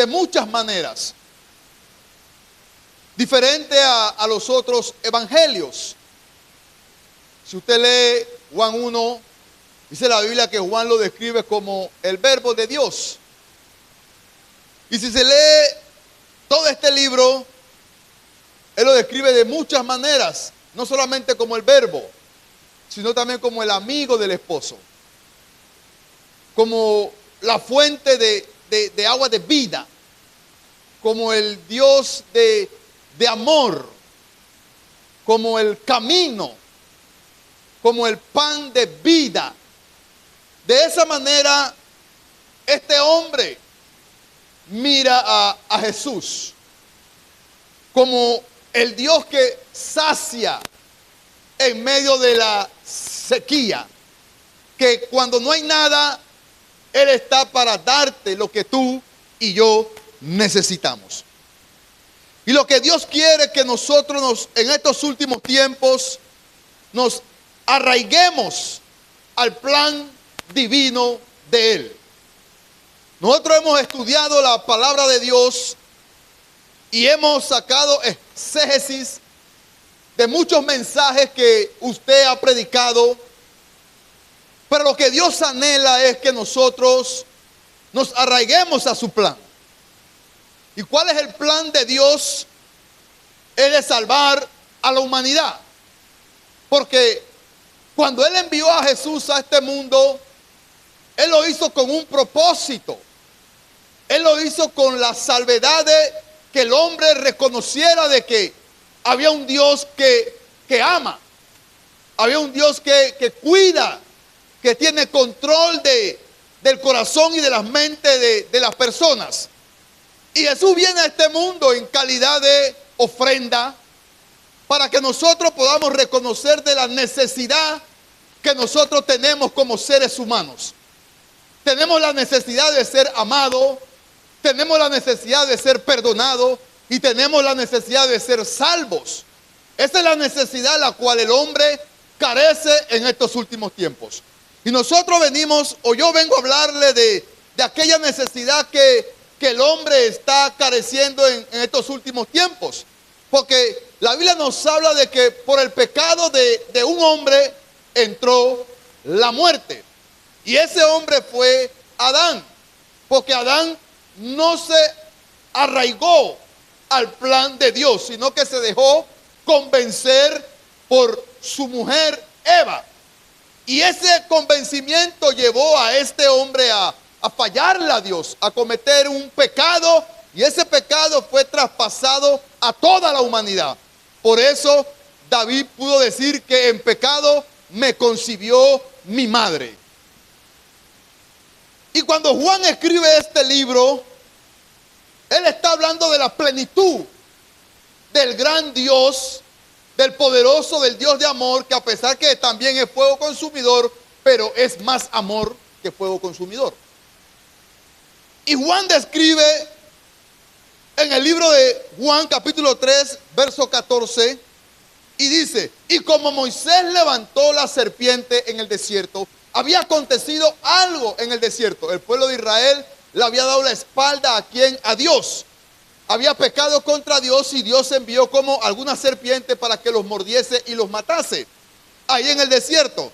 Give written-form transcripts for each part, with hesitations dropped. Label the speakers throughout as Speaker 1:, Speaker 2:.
Speaker 1: de muchas maneras, diferente a los otros evangelios. Si usted lee Juan 1, dice la Biblia que Juan lo describe como el verbo de Dios. Y si se lee todo este libro, él lo describe de muchas maneras, no solamente como el verbo, sino también como el amigo del esposo, como la fuente de agua de vida, como el Dios de amor, como el camino, como el pan de vida. De esa manera, este hombre mira a Jesús como el Dios que sacia en medio de la sequía, que cuando no hay nada, Él está para darte lo que tú y yo necesitamos. Y lo que Dios quiere que nosotros en estos últimos tiempos nos arraiguemos al plan divino de Él. Nosotros hemos estudiado la palabra de Dios y hemos sacado exégesis de muchos mensajes que usted ha predicado, pero lo que Dios anhela es que nosotros nos arraiguemos a su plan. ¿Y cuál es el plan de Dios? Es de salvar a la humanidad. Porque cuando Él envió a Jesús a este mundo, Él lo hizo con un propósito. Él lo hizo con la salvedad de que el hombre reconociera de que había un Dios que ama. Había un Dios que cuida, que tiene control del corazón y de las mentes de las personas. Y Jesús viene a este mundo en calidad de ofrenda para que nosotros podamos reconocer de la necesidad que nosotros tenemos como seres humanos. Tenemos la necesidad de ser amados, tenemos la necesidad de ser perdonados y tenemos la necesidad de ser salvos. Esa es la necesidad la cual el hombre carece en estos últimos tiempos. Y nosotros venimos, o yo vengo a hablarle de aquella necesidad que el hombre está careciendo en estos últimos tiempos. Porque la Biblia nos habla de que por el pecado de un hombre entró la muerte. Y ese hombre fue Adán. Porque Adán no se arraigó al plan de Dios, sino que se dejó convencer por su mujer Eva. Y ese convencimiento llevó a este hombre a fallarle a Dios, a cometer un pecado, y ese pecado fue traspasado a toda la humanidad. Por eso David pudo decir que en pecado me concibió mi madre. Y cuando Juan escribe este libro, él está hablando de la plenitud del gran Dios, del poderoso, del Dios de amor, que a pesar que también es fuego consumidor, pero es más amor que fuego consumidor. Y Juan describe en el libro de Juan capítulo 3, verso 14, y dice: y como Moisés levantó la serpiente en el desierto, había acontecido algo en el desierto. El pueblo de Israel le había dado la espalda a Dios. Había pecado contra Dios y Dios envió como alguna serpiente para que los mordiese y los matase ahí en el desierto.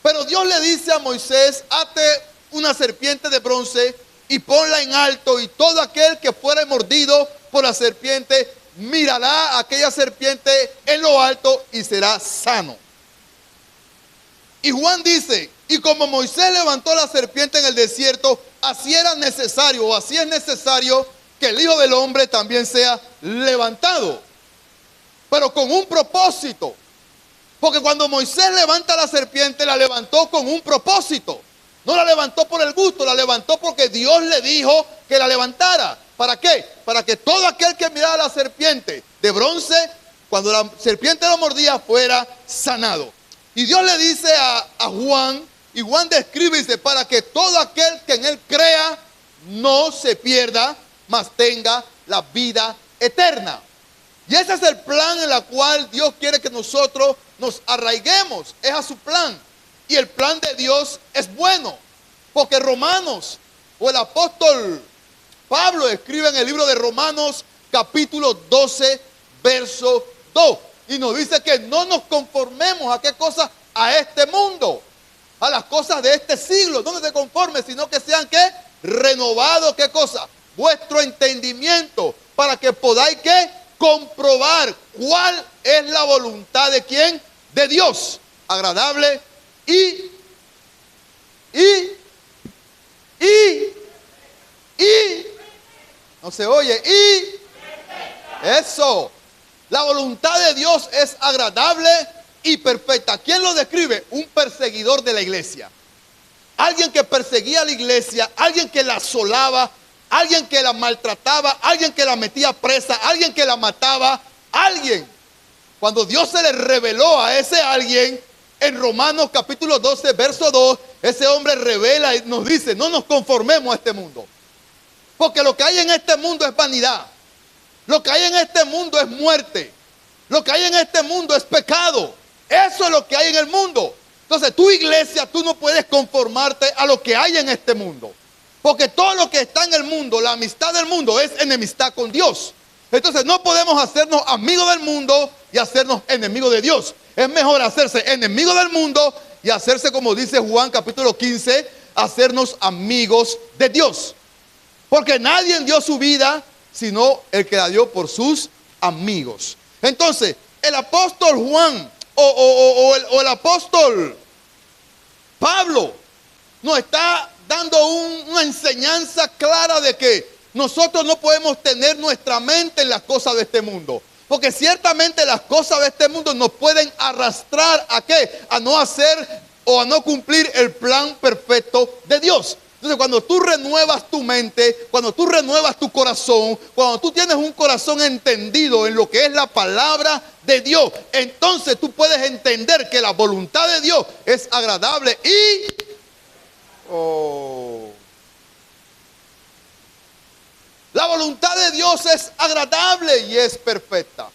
Speaker 1: Pero Dios le dice a Moisés: ate una serpiente de bronce y ponla en alto, y todo aquel que fuere mordido por la serpiente mirará a aquella serpiente en lo alto y será sano. Y Juan dice: y como Moisés levantó la serpiente en el desierto, así era necesario, o así es necesario, que el Hijo del Hombre también sea levantado, pero con un propósito. Porque cuando Moisés levanta la serpiente, la levantó con un propósito. No la levantó por el gusto, la levantó porque Dios le dijo que la levantara. ¿Para qué? Para que todo aquel que mirara a la serpiente de bronce, cuando la serpiente lo mordía, fuera sanado. Y Dios le dice a Juan, y Juan describe y dice: para que todo aquel que en él crea no se pierda, mas tenga la vida eterna. Y ese es el plan en el cual Dios quiere que nosotros nos arraiguemos, es a su plan. Y el plan de Dios es bueno, porque Romanos, o el apóstol Pablo escribe en el libro de Romanos capítulo 12, verso 2. Y nos dice que no nos conformemos a qué cosa, a este mundo, a las cosas de este siglo. No te conformes, sino que sean ¿qué? Renovados, ¿qué cosa? Vuestro entendimiento, para que podáis ¿qué? Comprobar cuál es la voluntad de quién, de Dios, agradable y no se oye, eso, la voluntad de Dios es agradable y perfecta. ¿Quién lo describe? Un perseguidor de la iglesia, alguien que perseguía a la iglesia, alguien que la asolaba, alguien que la maltrataba, alguien que la metía presa, alguien que la mataba, alguien. Cuando Dios se le reveló a ese alguien, en Romanos capítulo 12, verso 2, ese hombre revela y nos dice, no nos conformemos a este mundo. Porque lo que hay en este mundo es vanidad. Lo que hay en este mundo es muerte. Lo que hay en este mundo es pecado. Eso es lo que hay en el mundo. Entonces, tu iglesia, tú no puedes conformarte a lo que hay en este mundo. Porque todo lo que está en el mundo, la amistad del mundo, es enemistad con Dios. Entonces, no podemos hacernos amigos del mundo y hacernos enemigos de Dios. Es mejor hacerse enemigo del mundo y hacerse, como dice Juan capítulo 15, hacernos amigos de Dios. Porque nadie dio su vida sino el que la dio por sus amigos. Entonces, el apóstol Juan o el apóstol Pablo nos está dando una enseñanza clara de que nosotros no podemos tener nuestra mente en las cosas de este mundo. Porque ciertamente las cosas de este mundo nos pueden arrastrar ¿a qué? A no hacer o a no cumplir el plan perfecto de Dios. Entonces, cuando tú renuevas tu mente, cuando tú renuevas tu corazón, cuando tú tienes un corazón entendido en lo que es la palabra de Dios, entonces tú puedes entender que la voluntad de Dios es agradable y la voluntad de Dios es agradable y es perfecta.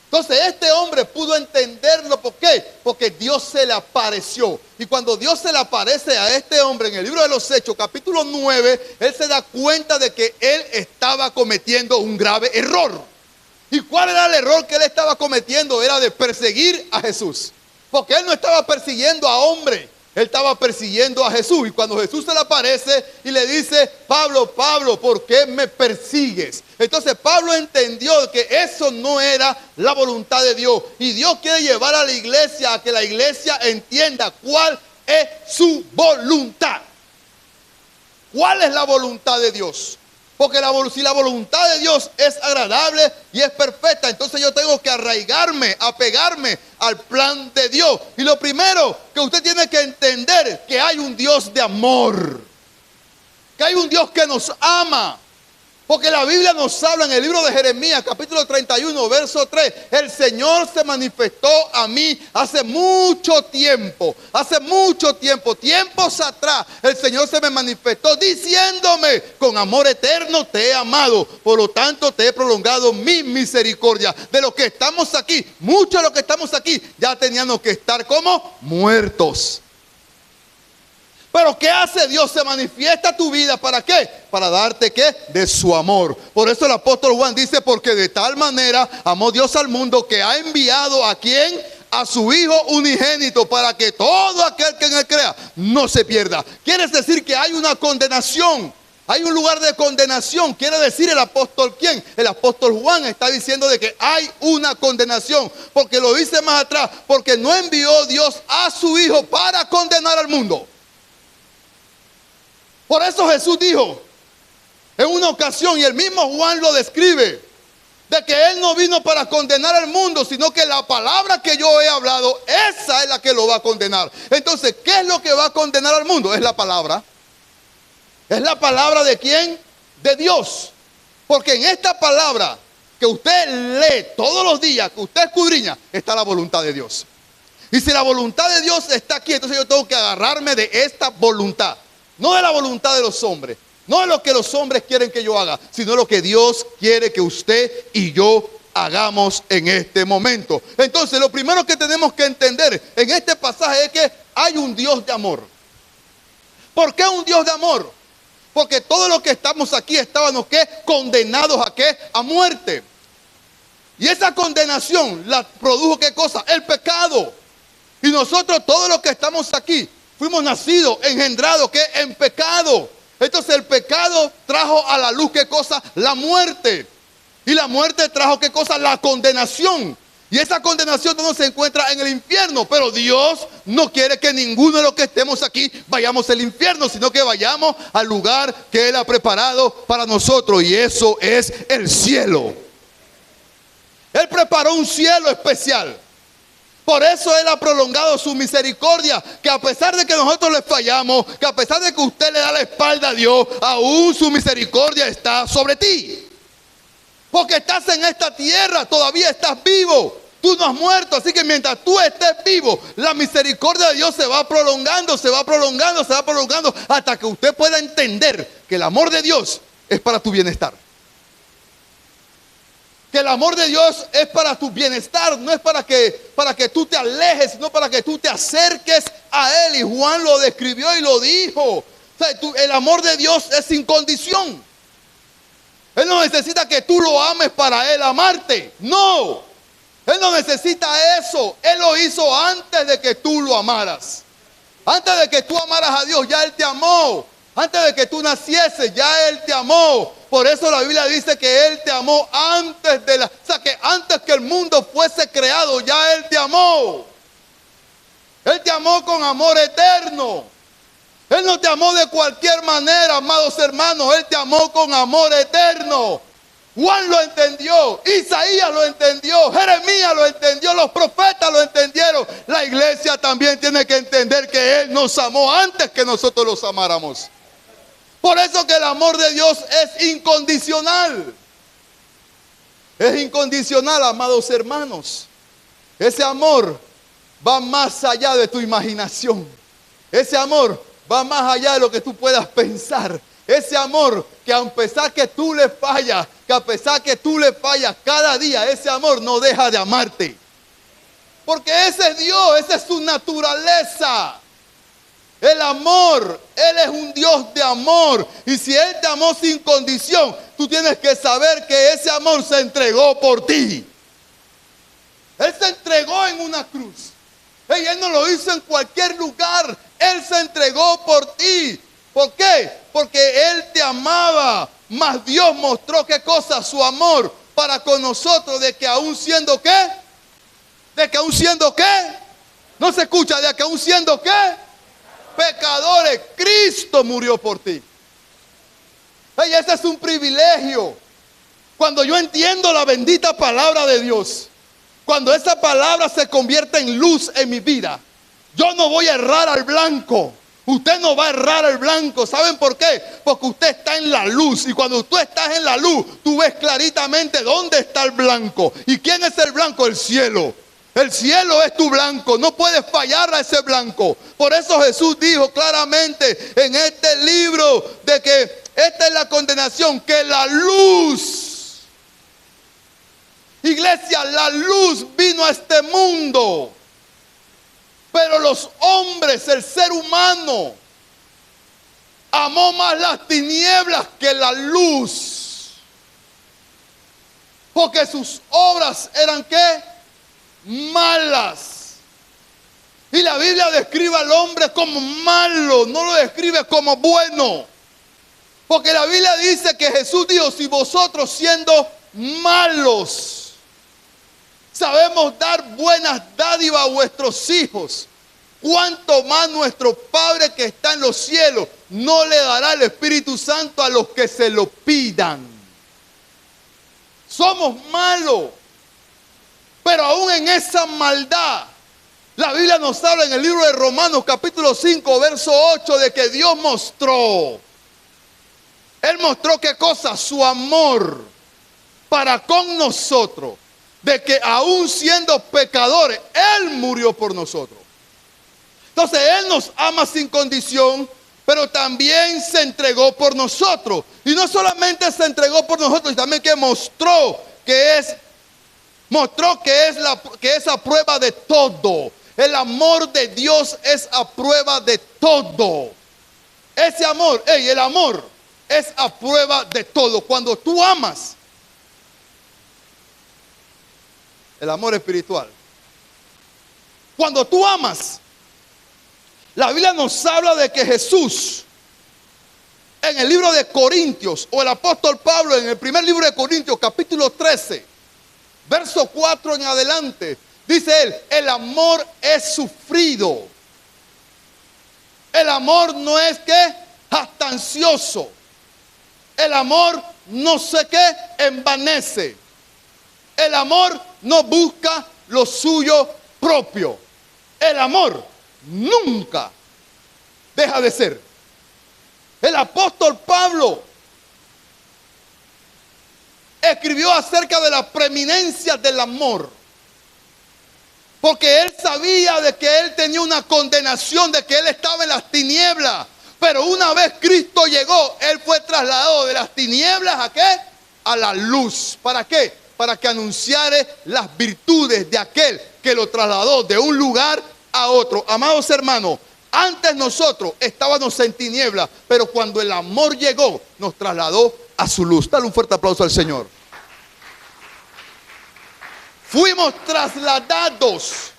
Speaker 1: Entonces este hombre pudo entenderlo. ¿Por qué? Porque Dios se le apareció. Y cuando Dios se le aparece a este hombre en el libro de los Hechos, capítulo 9, él se da cuenta de que él estaba cometiendo un grave error. ¿Y cuál era el error que él estaba cometiendo? Era de perseguir a Jesús. Porque él no estaba persiguiendo a hombre, él estaba persiguiendo a Jesús. Y cuando Jesús se le aparece y le dice, Pablo, Pablo, ¿por qué me persigues? Entonces Pablo entendió que eso no era la voluntad de Dios. Y Dios quiere llevar a la iglesia a que la iglesia entienda cuál es su voluntad. ¿Cuál es la voluntad de Dios? Porque si la voluntad de Dios es agradable y es perfecta, entonces yo tengo que arraigarme, apegarme al plan de Dios. Y lo primero que usted tiene que entender es que hay un Dios de amor, que hay un Dios que nos ama. Porque la Biblia nos habla en el libro de Jeremías, capítulo 31, verso 3. El Señor se manifestó a mí hace mucho tiempo, tiempos atrás. El Señor se me manifestó diciéndome, con amor eterno te he amado, por lo tanto te he prolongado mi misericordia. De los que estamos aquí, muchos de los que estamos aquí, ya teníamos que estar como muertos. Pero ¿qué hace Dios? Se manifiesta tu vida. ¿Para qué? Para darte ¿qué? De su amor. Por eso el apóstol Juan dice, porque de tal manera amó Dios al mundo que ha enviado ¿a quién? A su Hijo unigénito, para que todo aquel que en él crea no se pierda. Quiere decir que hay una condenación. Hay un lugar de condenación. Quiere decir el apóstol ¿quién? El apóstol Juan está diciendo de que hay una condenación. Porque lo dice más atrás. Porque no envió Dios a su Hijo para condenar al mundo. Por eso Jesús dijo en una ocasión, y el mismo Juan lo describe, de que Él no vino para condenar al mundo, sino que la palabra que yo he hablado, esa es la que lo va a condenar. Entonces, ¿qué es lo que va a condenar al mundo? Es la palabra. ¿Es la palabra de quién? De Dios. Porque en esta palabra que usted lee todos los días, que usted escudriña, está la voluntad de Dios. Y si la voluntad de Dios está aquí, entonces yo tengo que agarrarme de esta voluntad. No de la voluntad de los hombres, no de lo que los hombres quieren que yo haga, sino lo que Dios quiere que usted y yo hagamos en este momento. Entonces, lo primero que tenemos que entender en este pasaje es que hay un Dios de amor. ¿Por qué un Dios de amor? Porque todos los que estamos aquí estábamos, ¿qué? Condenados a ¿qué? A muerte. Y esa condenación la produjo ¿qué cosa? El pecado. Y nosotros, todos los que estamos aquí, fuimos nacidos, engendrados ¿qué? En pecado. Entonces el pecado trajo a la luz ¿qué cosa? La muerte. Y la muerte trajo ¿qué cosa? La condenación. Y esa condenación no se encuentra en el infierno. Pero Dios no quiere que ninguno de los que estemos aquí vayamos al infierno, sino que vayamos al lugar que Él ha preparado para nosotros. Y eso es el cielo. Él preparó un cielo especial. Por eso Él ha prolongado su misericordia, que a pesar de que nosotros le fallamos, que a pesar de que usted le da la espalda a Dios, aún su misericordia está sobre ti. Porque estás en esta tierra, todavía estás vivo. Tú no has muerto, así que mientras tú estés vivo, la misericordia de Dios se va prolongando, se va prolongando, se va prolongando, hasta que usted pueda entender que el amor de Dios es para tu bienestar. Que el amor de Dios es para tu bienestar, no es para que tú te alejes, sino para que tú te acerques a Él. Y Juan lo describió y lo dijo. O sea, el amor de Dios es sin condición. Él no necesita que tú lo ames para Él amarte. No, Él no necesita eso. Él lo hizo antes de que tú lo amaras. Antes de que tú amaras a Dios, ya Él te amó. Antes de que tú nacieses, ya Él te amó. Por eso la Biblia dice que Él te amó antes de o sea, que antes que el mundo fuese creado, ya Él te amó. Él te amó con amor eterno. Él no te amó de cualquier manera, amados hermanos. Él te amó con amor eterno. Juan lo entendió, Isaías lo entendió, Jeremías lo entendió, los profetas lo entendieron. La iglesia también tiene que entender que Él nos amó antes que nosotros los amáramos. Por eso que el amor de Dios es incondicional. Es incondicional, amados hermanos. Ese amor va más allá de tu imaginación. Ese amor va más allá de lo que tú puedas pensar. Ese amor que a pesar que tú le fallas, cada día, ese amor no deja de amarte. Porque ese es Dios, esa es su naturaleza. El amor, Él es un Dios de amor. Y si Él te amó sin condición, tú tienes que saber que ese amor se entregó por ti. Él se entregó en una cruz. Y Él no lo hizo en cualquier lugar. Él se entregó por ti. ¿Por qué? Porque Él te amaba. Mas Dios mostró ¿qué cosa? Su amor para con nosotros, de que aún siendo ¿qué? De que aún siendo ¿qué? No se escucha, de que aún siendo ¿qué? Pecadores, Cristo murió por ti. Hey, ese es un privilegio. Cuando yo entiendo la bendita palabra de Dios, cuando esa palabra se convierte en luz en mi vida, yo no voy a errar al blanco. Usted no va a errar al blanco. ¿Saben por qué? Porque usted está en la luz. Y cuando tú estás en la luz, tú ves claritamente dónde está el blanco. ¿Y quién es el blanco? El cielo. El cielo es tu blanco, no puedes fallar a ese blanco. Por eso Jesús dijo claramente en este libro de que esta es la condenación, que la luz, iglesia, la luz vino a este mundo. Pero los hombres, el ser humano, amó más las tinieblas que la luz. Porque sus obras eran ¿qué? Malas. Y la Biblia describe al hombre como malo, no lo describe como bueno. Porque la Biblia dice que Jesús dijo: si vosotros siendo malos sabemos dar buenas dádivas a vuestros hijos, cuánto más nuestro Padre que está en los cielos no le dará el Espíritu Santo a los que se lo pidan. Somos malos. Pero aún en esa maldad, la Biblia nos habla en el libro de Romanos capítulo 5, verso 8, de que Dios mostró. Él mostró ¿qué cosa? Su amor para con nosotros. De que aún siendo pecadores, Él murió por nosotros. Entonces Él nos ama sin condición, pero también se entregó por nosotros. Y no solamente se entregó por nosotros, sino también que mostró que es a prueba de todo. El amor de Dios es a prueba de todo. Ese amor, el amor es a prueba de todo. Cuando tú amas, el amor espiritual. Cuando tú amas, la Biblia nos habla de que Jesús, en el libro de Corintios, o el apóstol Pablo en el primer libro de Corintios, capítulo 13, verso 4 en adelante, dice él, el amor es sufrido. El amor no es que jactancioso. El amor no sé qué envanece. El amor no busca lo suyo propio. El amor nunca deja de ser. El apóstol Pablo escribió acerca de la preeminencia del amor, porque él sabía de que él tenía una condenación, de que él estaba en las tinieblas. Pero una vez Cristo llegó, él fue trasladado de las tinieblas ¿a qué? A la luz. ¿Para qué? Para que anunciare las virtudes de aquel que lo trasladó de un lugar a otro. Amados hermanos, antes nosotros estábamos en tinieblas, pero cuando el amor llegó, nos trasladó a su luz. Dale un fuerte aplauso al Señor. Fuimos trasladados.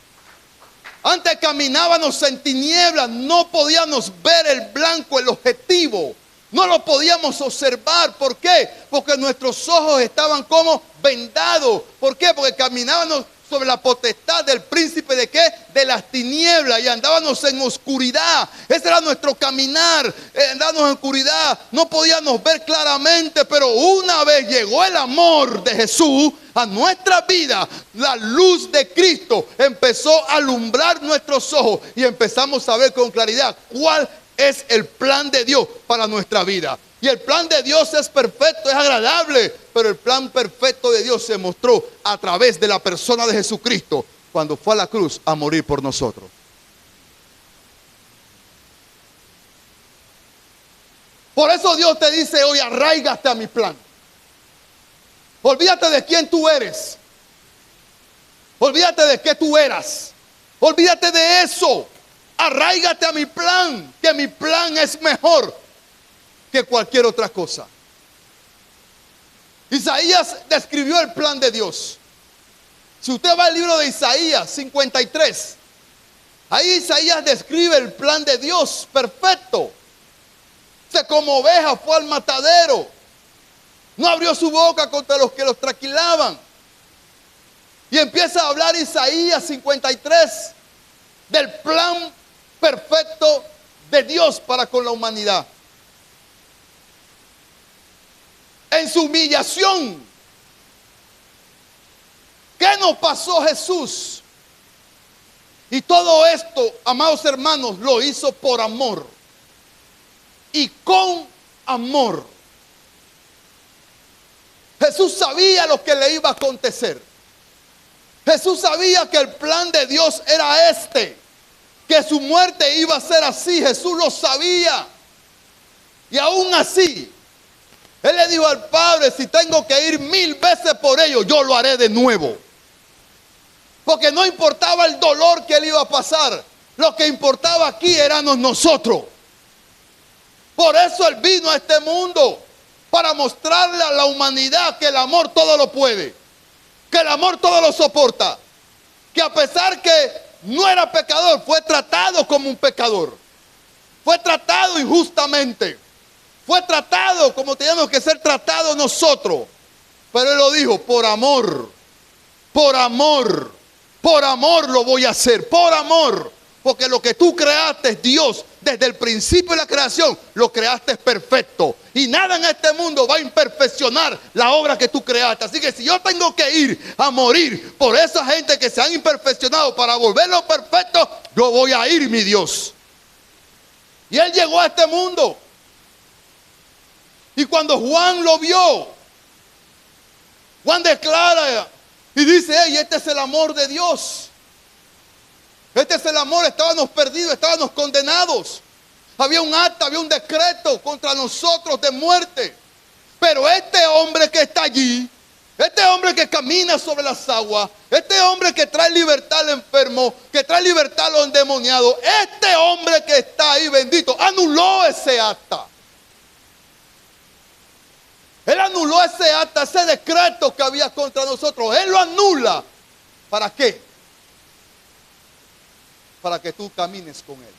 Speaker 1: Antes caminábamos en tinieblas, no podíamos ver el blanco, el objetivo. No lo podíamos observar. ¿Por qué? Porque nuestros ojos estaban como vendados. ¿Por qué? Porque caminábamos sobre la potestad del príncipe de qué? De las tinieblas, y andábamos en oscuridad. Ese era nuestro caminar, andábamos en oscuridad, no podíamos ver claramente. Pero una vez llegó el amor de Jesús a nuestra vida, la luz de Cristo empezó a alumbrar nuestros ojos y empezamos a ver con claridad cuál es el plan de Dios para nuestra vida. Y el plan de Dios es perfecto, es agradable, pero el plan perfecto de Dios se mostró a través de la persona de Jesucristo cuando fue a la cruz a morir por nosotros. Por eso Dios te dice hoy, arráigate a mi plan. Olvídate de quién tú eres. Olvídate de qué tú eras. Olvídate de eso. Arráigate a mi plan, que mi plan es mejor que cualquier otra cosa. Isaías describió el plan de Dios. Si usted va al libro de Isaías 53, ahí Isaías describe el plan de Dios perfecto. Como oveja fue al matadero, no abrió su boca contra los que los trasquilaban. Y empieza a hablar Isaías 53 del plan perfecto de Dios para con la humanidad. En su humillación, ¿qué nos pasó Jesús? Y todo esto, amados hermanos, lo hizo por amor y con amor. Jesús sabía lo que le iba a acontecer. Jesús sabía que el plan de Dios era que su muerte iba a ser así. Jesús lo sabía. Y aún así, Él le dijo al Padre, si tengo que ir 1000 veces por ello, yo lo haré de nuevo. Porque no importaba el dolor que Él iba a pasar. Lo que importaba aquí éramos nosotros. Por eso Él vino a este mundo, para mostrarle a la humanidad que el amor todo lo puede, que el amor todo lo soporta, que a pesar que no era pecador, fue tratado como un pecador, fue tratado injustamente, fue tratado como teníamos que ser tratados nosotros. Pero Él lo dijo, por amor, por amor, por amor lo voy a hacer, por amor. Porque lo que tú creaste, Dios, desde el principio de la creación, lo creaste perfecto. Y nada en este mundo va a imperfeccionar la obra que tú creaste. Así que si yo tengo que ir a morir por esa gente que se han imperfeccionado para volverlo perfecto, yo voy a ir, mi Dios. Y Él llegó a este mundo. Y cuando Juan lo vio, Juan declara y dice, hey, este es el amor de Dios. Este es el amor. Estábamos perdidos, estábamos condenados. Había un acta, había un decreto contra nosotros de muerte. Pero este hombre que está allí, este hombre que camina sobre las aguas, este hombre que trae libertad al enfermo, que trae libertad a los endemoniados, este hombre que está ahí bendito, anuló ese acta. Él anuló ese acta, ese decreto que había contra nosotros. Él lo anula. ¿Para qué? Para que tú camines con Él.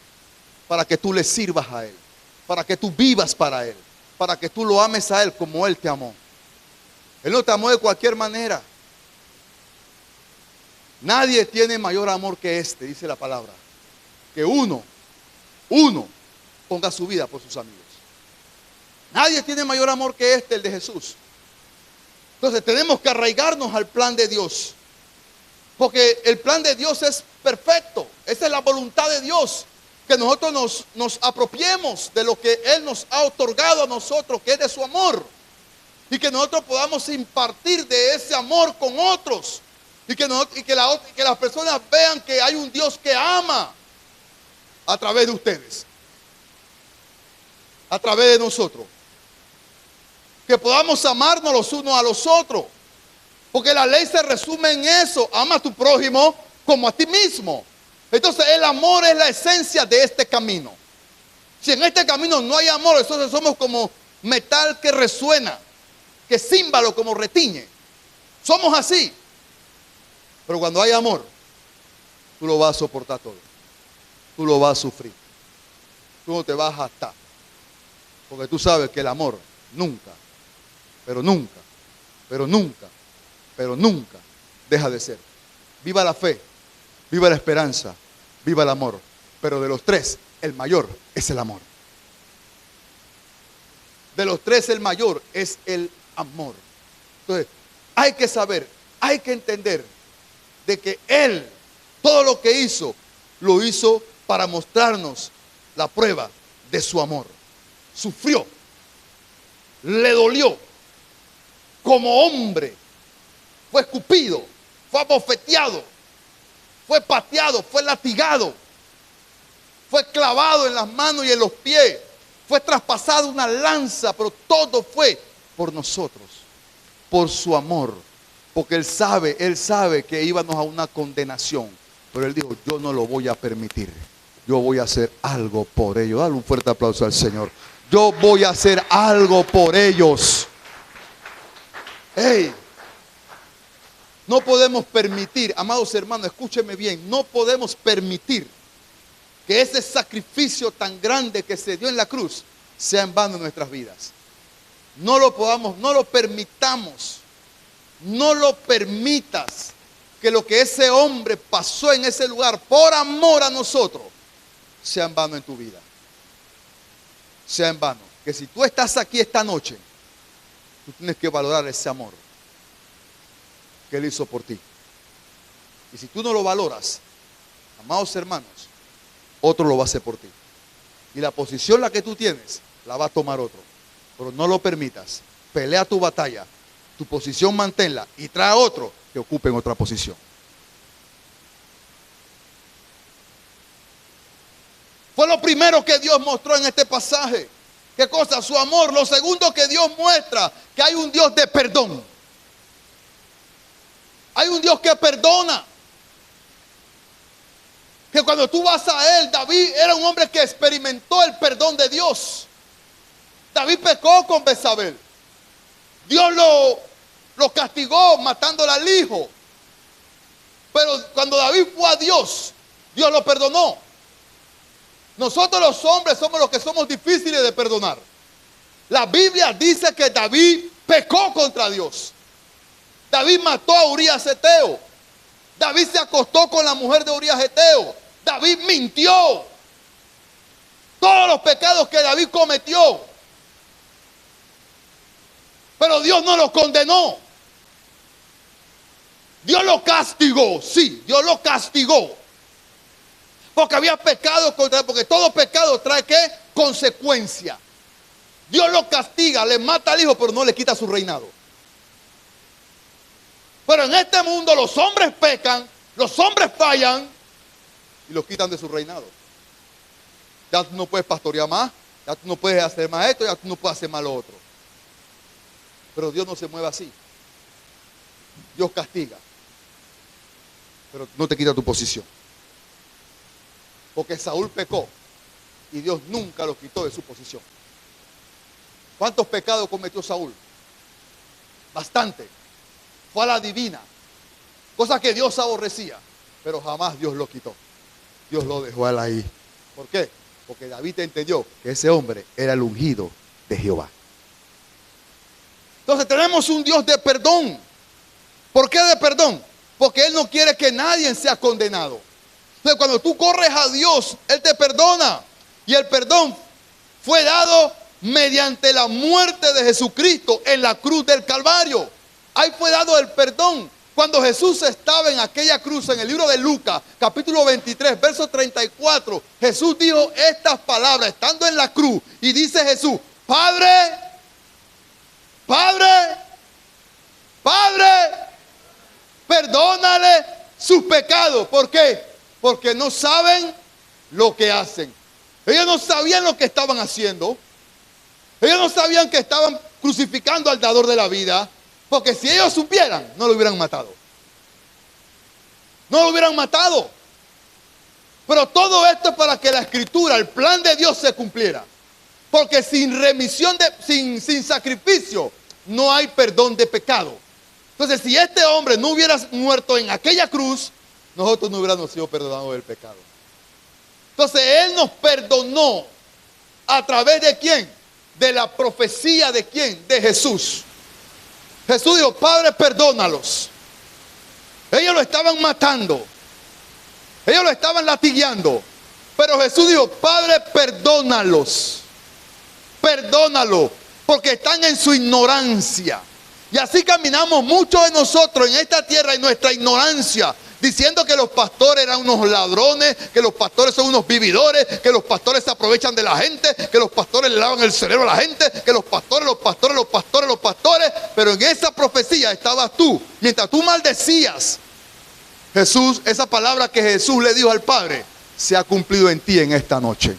Speaker 1: Para que tú le sirvas a Él. Para que tú vivas para Él. Para que tú lo ames a Él como Él te amó. Él no te amó de cualquier manera. Nadie tiene mayor amor que este, dice la palabra. Que uno ponga su vida por sus amigos. Nadie tiene mayor amor que este, el de Jesús. Entonces tenemos que arraigarnos al plan de Dios. Porque el plan de Dios es perfecto. Esa es la voluntad de Dios. Que nosotros nos apropiemos de lo que Él nos ha otorgado a nosotros, que es de su amor. Y que nosotros podamos impartir de ese amor con otros. Y que las personas vean que hay un Dios que ama a través de ustedes. A través de nosotros. Que podamos amarnos los unos a los otros. Porque la ley se resume en eso. Ama a tu prójimo como a ti mismo. Entonces el amor es la esencia de este camino. Si en este camino no hay amor, entonces somos como metal que resuena, que címbalo como retiñe. Somos así. Pero cuando hay amor, tú lo vas a soportar todo. Tú lo vas a sufrir. Tú no te vas a atar. Porque tú sabes que el amor nunca, pero nunca, pero nunca, pero nunca deja de ser. Viva la fe, viva la esperanza, viva el amor. Pero de los tres, el mayor es el amor. De los tres, el mayor es el amor. Entonces, hay que saber, hay que entender de que Él, todo lo que hizo, lo hizo para mostrarnos la prueba de su amor. Sufrió, le dolió, como hombre, fue escupido, fue abofeteado, fue pateado, fue latigado, fue clavado en las manos y en los pies, fue traspasada una lanza, pero todo fue por nosotros, por su amor, porque Él sabe que íbamos a una condenación, pero Él dijo, yo no lo voy a permitir, yo voy a hacer algo por ellos. Dale un fuerte aplauso al Señor. Yo voy a hacer algo por ellos. Hey, no podemos permitir, amados hermanos, escúcheme bien, no podemos permitir que ese sacrificio tan grande que se dio en la cruz sea en vano en nuestras vidas. No lo podamos, no lo permitamos, no lo permitas que lo que ese hombre pasó en ese lugar por amor a nosotros sea en vano en tu vida. Sea en vano. Que si tú estás aquí esta noche, tú tienes que valorar ese amor que Él hizo por ti. Y si tú no lo valoras, amados hermanos, otro lo va a hacer por ti. Y la posición la que tú tienes, la va a tomar otro. Pero no lo permitas. Pelea tu batalla. Tu posición manténla y trae a otro que ocupe en otra posición. Fue lo primero que Dios mostró en este pasaje. ¿Qué cosa? Su amor. Lo segundo que Dios muestra, que hay un Dios de perdón. Hay un Dios que perdona. Que cuando tú vas a Él, David era un hombre que experimentó el perdón de Dios. David pecó con Betsabé. Dios lo castigó matándole al hijo. Pero cuando David fue a Dios, Dios lo perdonó. Nosotros los hombres somos los que somos difíciles de perdonar. La Biblia dice que David pecó contra Dios. David mató a Urías Eteo. David se acostó con la mujer de Urías Eteo. David mintió. Todos los pecados que David cometió. Pero Dios no lo condenó. Dios lo castigó. Sí, Dios lo castigó. Porque había pecado contra él. Porque todo pecado trae ¿qué? Consecuencia. Dios lo castiga, le mata al hijo, pero no le quita su reinado. Pero en este mundo los hombres pecan, los hombres fallan y los quitan de su reinado. Ya tú no puedes pastorear más, ya tú no puedes hacer más esto, ya tú no puedes hacer más lo otro. Pero Dios no se mueve así. Dios castiga, pero no te quita tu posición. Porque Saúl pecó y Dios nunca lo quitó de su posición. ¿Cuántos pecados cometió Saúl? bastante. Fue a la divina, cosa que Dios aborrecía, pero jamás Dios lo quitó. Dios lo dejó a él ahí. ¿Por qué? Porque David entendió que ese hombre era el ungido de Jehová. Entonces tenemos un Dios de perdón. ¿Por qué de perdón? Porque Él no quiere que nadie sea condenado. Entonces cuando tú corres a Dios, Él te perdona. Y el perdón fue dado mediante la muerte de Jesucristo en la cruz del Calvario. Ahí fue dado el perdón. Cuando Jesús estaba en aquella cruz, en el libro de Lucas, capítulo 23, verso 34, Jesús dijo estas palabras, estando en la cruz, y dice Jesús: Padre, Padre, Padre, perdónale sus pecados. ¿Por qué? Porque no saben lo que hacen. Ellos no sabían lo que estaban haciendo. Ellos no sabían que estaban crucificando al dador de la vida. Porque si ellos supieran, no lo hubieran matado. No lo hubieran matado. Pero todo esto es para que la escritura, el plan de Dios se cumpliera. Porque sin remisión, sin sacrificio, no hay perdón de pecado. Entonces, si este hombre no hubiera muerto en aquella cruz, nosotros no hubiéramos sido perdonados del pecado. Entonces, Él nos perdonó a través de ¿quién? De la profecía de ¿quién? De Jesús. Jesús dijo: Padre, perdónalos. Ellos lo estaban matando. Ellos lo estaban latigueando. Pero Jesús dijo: Padre, perdónalos. Perdónalo, porque están en su ignorancia. Y así caminamos muchos de nosotros en esta tierra en nuestra ignorancia, diciendo que los pastores eran unos ladrones, que los pastores son unos vividores, que los pastores se aprovechan de la gente, que los pastores le lavan el cerebro a la gente, que los pastores. Pero en esa profecía estabas tú. Mientras tú maldecías, Jesús, esa palabra que Jesús le dijo al Padre, se ha cumplido en ti en esta noche.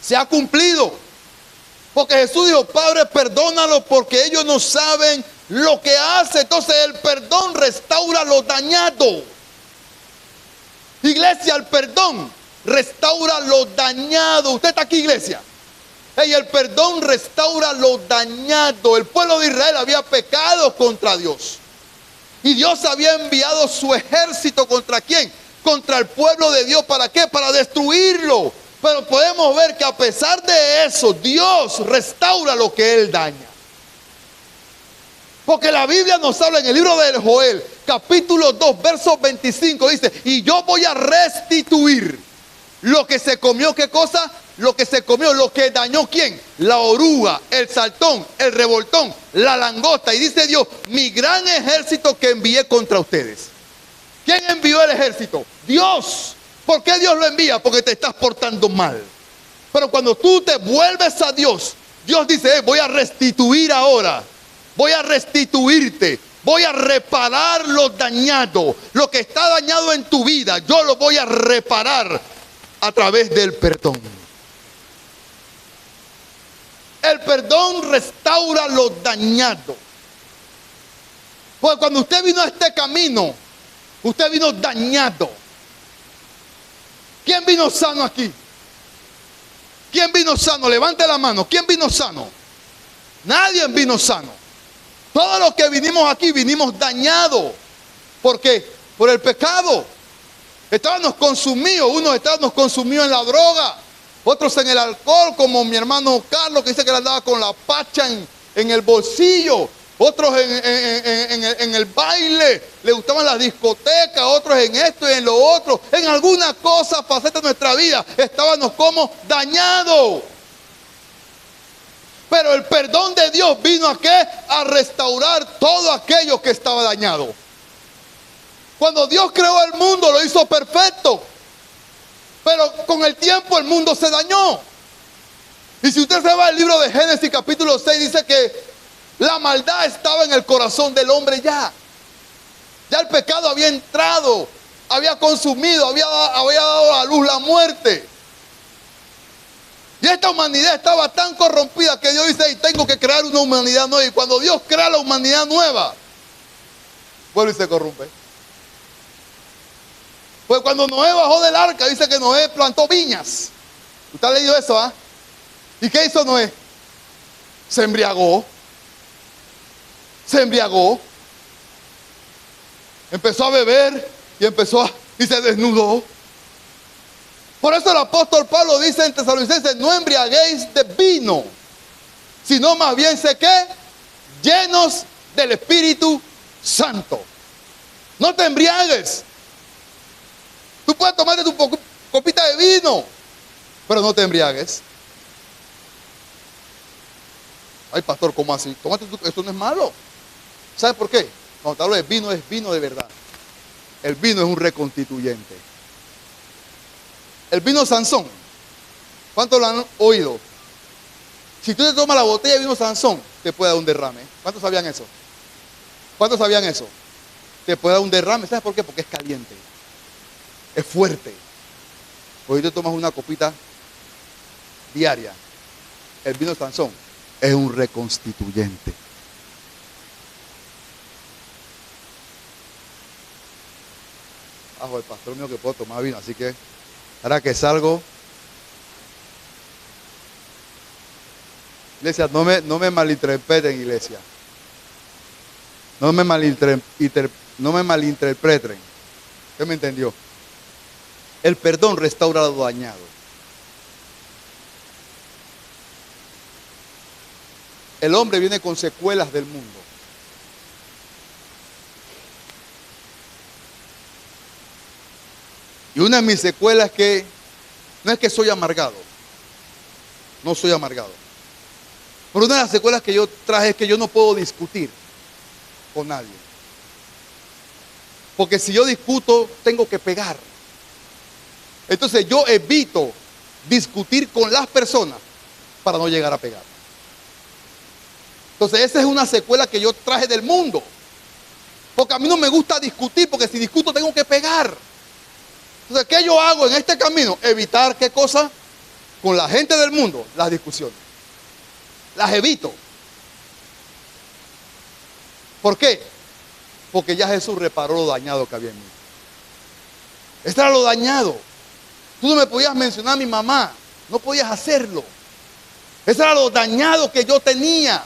Speaker 1: Se ha cumplido. Porque Jesús dijo: Padre, perdónalo porque ellos no saben lo que hace. Entonces el perdón restaura lo dañado. Iglesia, el perdón restaura lo dañado. Usted está aquí, iglesia. Y el perdón restaura lo dañado. El pueblo de Israel había pecado contra Dios. Y Dios había enviado su ejército ¿contra quién? Contra el pueblo de Dios. ¿Para qué? Para destruirlo. Pero podemos ver que a pesar de eso, Dios restaura lo que Él daña. Porque la Biblia nos habla en el libro de Joel, capítulo 2, verso 25, dice: y yo voy a restituir lo que se comió. ¿Qué cosa? Lo que se comió, lo que dañó ¿quién? La oruga, el saltón, el revoltón, la langosta. Y dice Dios: mi gran ejército que envié contra ustedes. ¿Quién envió el ejército? Dios. ¿Por qué Dios lo envía? Porque te estás portando mal. Pero cuando tú te vuelves a Dios, Dios dice: voy a restituir ahora. Voy a restituirte. Voy a reparar lo dañado. Lo que está dañado en tu vida, yo lo voy a reparar a través del perdón. El perdón restaura lo dañado. Porque cuando usted vino a este camino, usted vino dañado. ¿Quién vino sano aquí? ¿Quién vino sano? Levante la mano. ¿Quién vino sano? Nadie vino sano. Todos los que vinimos aquí vinimos dañados. ¿Por qué? Por el pecado. Estábamos consumidos. Unos estábamos consumidos en la droga, otros en el alcohol, como mi hermano Carlos, que dice que le andaba con la pacha en el bolsillo. Otros en el baile, le gustaban las discotecas, otros en esto y en lo otro. En alguna cosa, faceta de nuestra vida, estábamos como dañados. Pero el perdón de Dios vino ¿a qué? A restaurar todo aquello que estaba dañado. Cuando Dios creó el mundo, lo hizo perfecto. Pero con el tiempo el mundo se dañó. Y si usted se va al libro de Génesis capítulo 6, dice que la maldad estaba en el corazón del hombre ya. Ya el pecado había entrado, había consumido, había dado a luz la muerte. Y esta humanidad estaba tan corrompida que Dios dice: tengo que crear una humanidad nueva. Y cuando Dios crea la humanidad nueva, vuelve y se corrompe. Pues cuando Noé bajó del arca, dice que Noé plantó viñas. ¿Usted ha leído eso? ¿Y qué hizo Noé? Se embriagó. Se embriagó. Empezó a beber y se desnudó. Por eso el apóstol Pablo dice en Tesalonicenses: no embriaguéis de vino, sino más bien sé qué, llenos del Espíritu Santo. No te embriagues. Tú puedes tomarte tu copita de vino, pero no te embriagues. Ay, pastor, ¿cómo así? Tómate esto no es malo. ¿Sabes por qué? Cuando te hablo de vino, es vino de verdad. El vino es un reconstituyente. El vino Sansón, ¿cuántos lo han oído? Si tú te tomas la botella de vino Sansón, te puede dar un derrame. ¿Cuántos sabían eso? ¿Cuántos sabían eso? Te puede dar un derrame. ¿Sabes por qué? Porque es caliente. Es fuerte. Hoy te tomas una copita diaria. El vino Sansón es un reconstituyente. El pastor mío que puedo tomar vino, así que ahora que salgo, iglesia, no me malinterpreten, iglesia. No me malinterpreten. ¿Usted me entendió? El perdón restaura lo dañado. El hombre viene con secuelas del mundo. Y una de mis secuelas es que no es que soy amargado. No soy amargado. Pero una de las secuelas que yo traje es que yo no puedo discutir con nadie. Porque si yo discuto, tengo que pegar. Entonces yo evito discutir con las personas para no llegar a pegar. Entonces esa es una secuela que yo traje del mundo. Porque a mí no me gusta discutir, porque si discuto tengo que pegar. Entonces, ¿qué yo hago en este camino? Evitar, ¿qué cosa? Con la gente del mundo, las discusiones. Las evito. ¿Por qué? Porque ya Jesús reparó lo dañado que había en mí. Este era lo dañado. Tú no me podías mencionar a mi mamá. No podías hacerlo. Ese era lo dañado que yo tenía.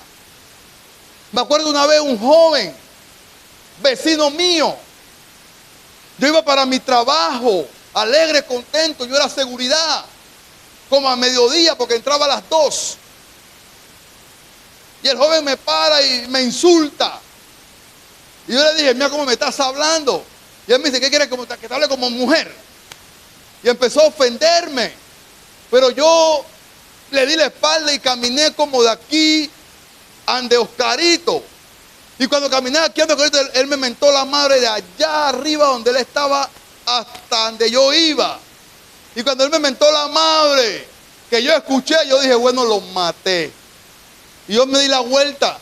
Speaker 1: Me acuerdo una vez un joven, vecino mío. Yo iba para mi trabajo, alegre, contento. Yo era seguridad, como a mediodía, porque entraba a las 2. Y el joven me para y me insulta. Y yo le dije: mira cómo me estás hablando. Y él me dice: ¿qué quieres? Que te hable como mujer. Y empezó a ofenderme. Pero yo le di la espalda y caminé como de aquí ande Oscarito. Y cuando caminé aquí ande Oscarito, él me mentó la madre de allá arriba donde él estaba hasta donde yo iba. Y cuando él me mentó la madre, que yo escuché, yo dije: bueno, lo maté. Y yo me di la vuelta.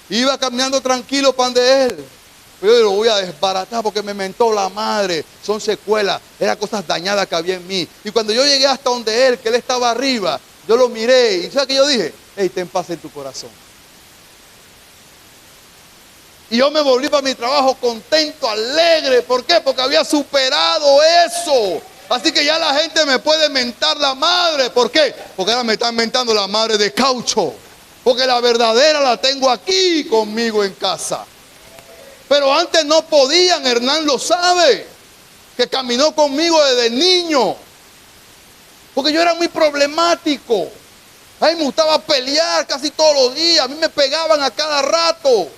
Speaker 1: Iba caminando tranquilo para donde él. Pero yo lo voy a desbaratar porque me mentó la madre. Son secuelas, eran cosas dañadas que había en mí. Y cuando yo llegué hasta donde él, que él estaba arriba, yo lo miré. ¿Y sabes qué yo dije? Hey, ten paz en tu corazón. Y yo me volví para mi trabajo contento, alegre. ¿Por qué? Porque había superado eso. Así que ya la gente me puede mentar la madre. ¿Por qué? Porque ahora me están mentando la madre de caucho. Porque la verdadera la tengo aquí conmigo en casa. Pero antes no podían, Hernán lo sabe, que caminó conmigo desde niño. Porque yo era muy problemático. A mí me gustaba pelear casi todos los días. A mí me pegaban a cada rato.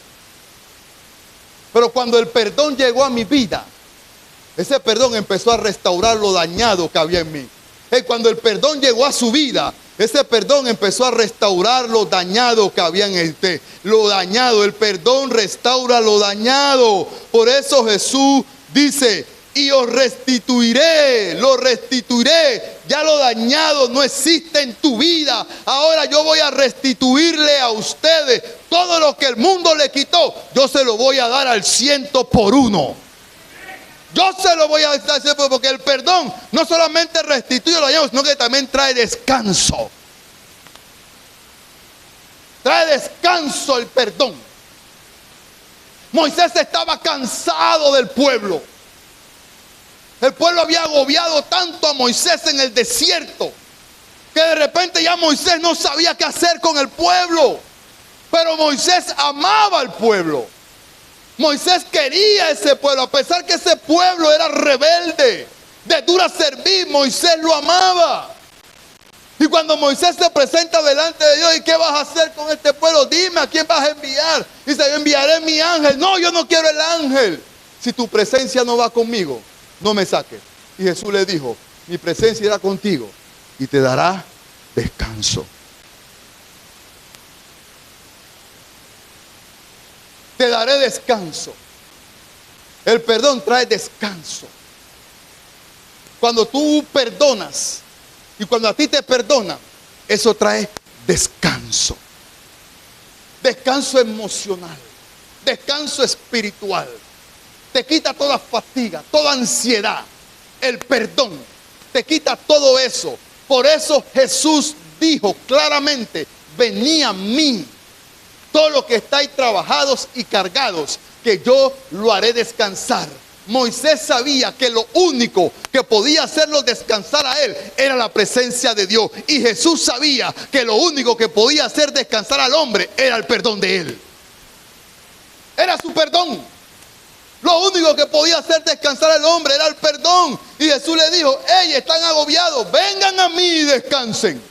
Speaker 1: Pero cuando el perdón llegó a mi vida, ese perdón empezó a restaurar lo dañado que había en mí. Cuando el perdón llegó a su vida, ese perdón empezó a restaurar lo dañado que había en usted. Lo dañado, el perdón restaura lo dañado. Por eso Jesús dice: y os restituiré, lo restituiré. Ya lo dañado no existe en tu vida. Ahora yo voy a restituirle a ustedes todo lo que el mundo le quitó. Yo se lo voy a dar al 100%. Yo se lo voy a dar porque el perdón no solamente restituye lo dañado, sino que también trae descanso. Trae descanso el perdón. Moisés estaba cansado del pueblo. El pueblo había agobiado tanto a Moisés en el desierto que de repente ya Moisés no sabía qué hacer con el pueblo. Pero Moisés amaba al pueblo. Moisés quería ese pueblo, a pesar que ese pueblo era rebelde, de dura servir, Moisés lo amaba. Y cuando Moisés se presenta delante de Dios, ¿y qué vas a hacer con este pueblo? Dime, ¿a quién vas a enviar? Dice, yo enviaré mi ángel. No, yo no quiero el ángel. Si tu presencia no va conmigo, no me saques. Y Jesús le dijo, mi presencia irá contigo y te dará descanso. Te daré descanso. El perdón trae descanso. Cuando tú perdonas y cuando a ti te perdonan, eso trae descanso. Descanso emocional, descanso espiritual. Te quita toda fatiga, toda ansiedad. El perdón te quita todo eso. Por eso Jesús dijo claramente, venid a mí, todos los que estáis trabajados y cargados, que yo lo haré descansar. Moisés sabía que lo único que podía hacerlo descansar a él era la presencia de Dios. Y Jesús sabía que lo único que podía hacer descansar al hombre era el perdón de él. Era su perdón. Lo único que podía hacer descansar al hombre era el perdón. Y Jesús le dijo, hey, están agobiados, vengan a mí y descansen.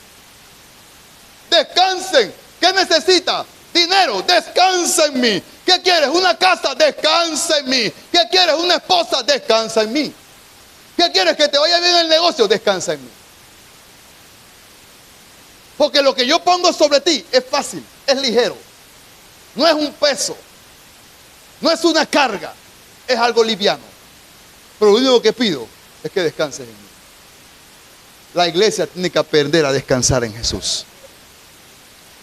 Speaker 1: Descansen. ¿Qué necesita? Dinero, descansa en mí. ¿Qué quieres? Una casa, descansa en mí. ¿Qué quieres? Una esposa, descansa en mí. ¿Qué quieres? Que te vaya bien el negocio, descansa en mí. Porque lo que yo pongo sobre ti es fácil, es ligero. No es un peso, no es una carga, es algo liviano. Pero lo único que pido es que descanses en mí. La iglesia tiene que aprender a descansar en Jesús.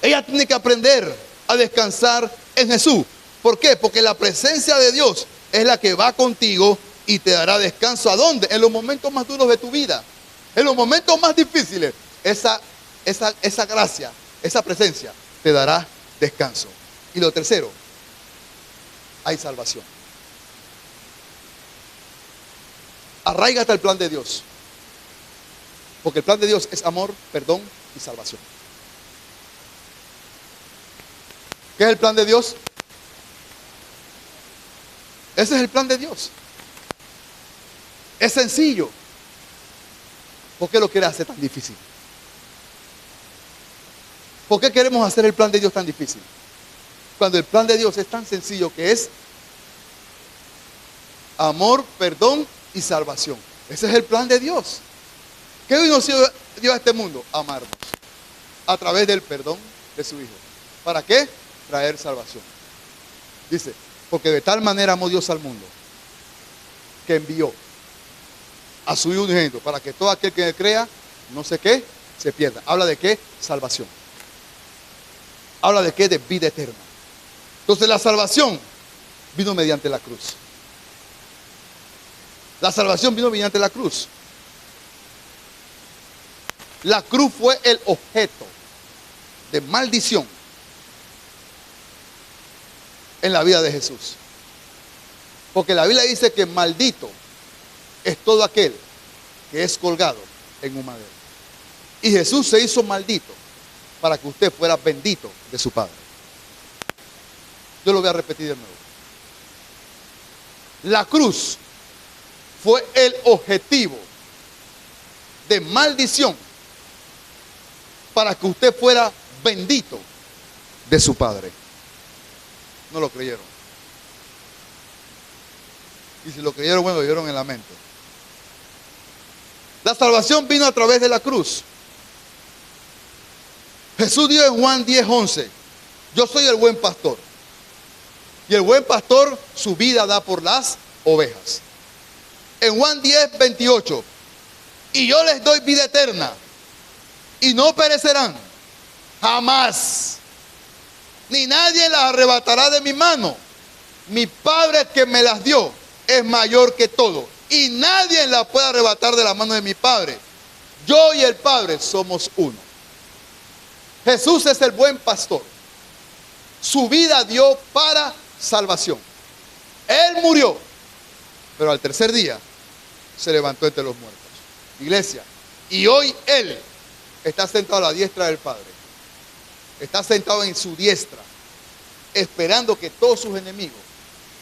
Speaker 1: Ella tiene que aprender a descansar en Jesús. ¿Por qué? Porque la presencia de Dios es la que va contigo y te dará descanso. ¿A dónde? En los momentos más duros de tu vida. En los momentos más difíciles. Esa gracia, esa presencia te dará descanso. Y lo tercero, hay salvación. Arráigate al plan de Dios. Porque el plan de Dios es amor, perdón y salvación. ¿Qué es el plan de Dios? Ese es el plan de Dios. Es sencillo. ¿Por qué lo quiere hacer tan difícil? ¿Por qué queremos hacer el plan de Dios tan difícil? Cuando el plan de Dios es tan sencillo que es amor, perdón y salvación. Ese es el plan de Dios. ¿Qué vino Dios a este mundo? Amarnos. A través del perdón de su Hijo. ¿Para qué? Traer salvación. Dice, porque de tal manera amó Dios al mundo, que envió a su Hijo unigénito, para que todo aquel que crea, no sé qué, se pierda. ¿Habla de qué? Salvación. ¿Habla de qué? De vida eterna. Entonces la salvación vino mediante la cruz. La salvación vino mediante la cruz. La cruz fue el objeto de maldición en la vida de Jesús. Porque la Biblia dice que maldito es todo aquel que es colgado en un madero. Y Jesús se hizo maldito para que usted fuera bendito de su Padre. Yo lo voy a repetir de nuevo. La cruz fue el objetivo de maldición para que usted fuera bendito de su Padre. No lo creyeron. Y si lo creyeron, bueno, lo vieron en la mente. La salvación vino a través de la cruz. Jesús dijo en Juan 10:11, yo soy el buen pastor. Y el buen pastor su vida da por las ovejas. En Juan 10:28, y yo les doy vida eterna, y no perecerán jamás, ni nadie las arrebatará de mi mano. Mi Padre que me las dio es mayor que todo, y nadie las puede arrebatar de la mano de mi Padre. Yo y el Padre somos uno. Jesús es el buen pastor. Su vida dio para salvación. Él murió, pero al tercer día se levantó entre los muertos. Iglesia, y hoy Él está sentado a la diestra del Padre. Está sentado en su diestra, esperando que todos sus enemigos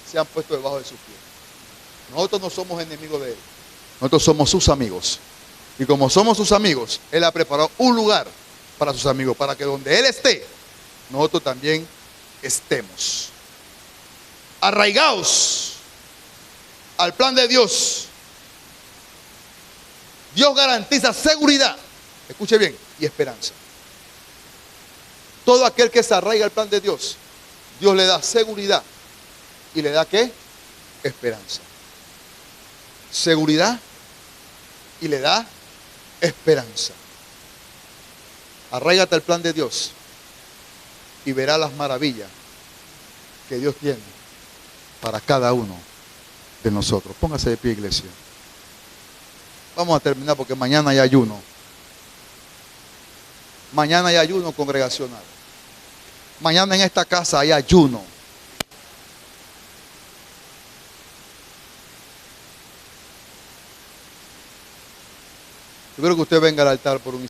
Speaker 1: sean puestos debajo de sus pies. Nosotros no somos enemigos de Él. Nosotros somos sus amigos. Y como somos sus amigos, Él ha preparado un lugar para sus amigos, para que donde Él esté, nosotros también estemos. Arraigados al plan de Dios. Dios garantiza seguridad, escuche bien, y esperanza. Todo aquel que se arraiga al plan de Dios, Dios le da seguridad y le da ¿qué? Esperanza. Seguridad y le da esperanza. Arráigate al plan de Dios y verás las maravillas que Dios tiene para cada uno de nosotros. Póngase de pie, iglesia. Vamos a terminar porque mañana hay ayuno. Mañana hay ayuno congregacional. Mañana en esta casa hay ayuno. Yo quiero que usted venga al altar por un